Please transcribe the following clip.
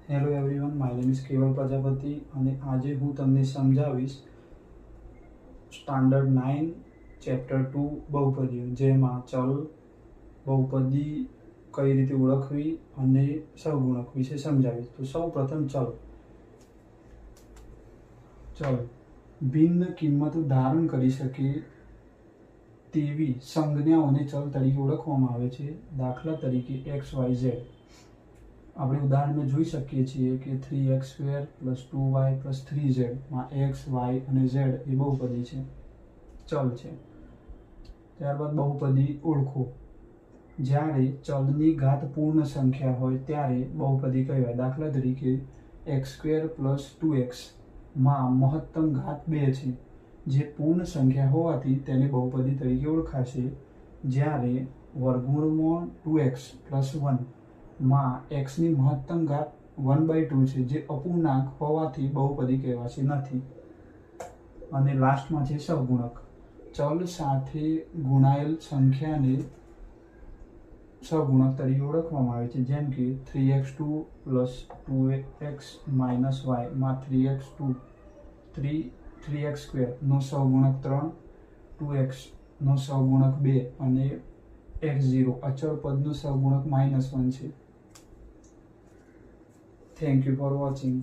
Hello everyone, my name is કેવલ પ્રજાપતિ અને આજે હું તમને સમજાવીશ સ્ટાન્ડર્ડ 9 ચેપ્ટર 2 બહુપદીઓ, જેમાં ચલ, બહુપદી કઈ રીતે ઓળખવી અને સહગુણક વિશે સમજાવીશ. તો સૌ પ્રથમ ચલ ભિન્ન કિંમતો ધારણ કરી શકે તેવી સંજ્ઞાઓને ચલ તરીકે ઓળખવામાં આવે છે. દાખલા તરીકે એક્સ વાય ઝેડ. આપણે ઉદાહરણમાં જોઈ શકીએ છીએ કે 3x² + 2y + 3z માં x, y અને z એ બહુપદી છે, ચલ છે. ત્યારબાદ બહુપદી ઓળખો. જ્યારે ચલની ઘાત પૂર્ણ સંખ્યા હોય ત્યારે બહુપદી કહેવાય. દાખલા તરીકે x² + 2x માં મહત્તમ ઘાત 2 છે, જે પૂર્ણ સંખ્યા હોવાથી તેને બહુપદી તરીકે ઓળખાશે. જ્યારે વર્ગમૂળમાં 2x + 1 માં x ની મહત્તમ ઘાત 1/2 છે, જે અપૂર્ણાંક હોવાથી બહુપદી કહેવાશે નથી. અને લાસ્ટમાં છે સહગુણક. ચલ સાથે ગુણાયેલ સંખ્યાને સહગુણક તરીકે ઓળખવામાં આવે છે. જેમ કે 3x2 + 2x - y માં 3x² નો સહગુણક 3, 2x નો સહગુણક 2 અને x0 અચળ પદનો સહગુણક -1 છે. Thank you for watching.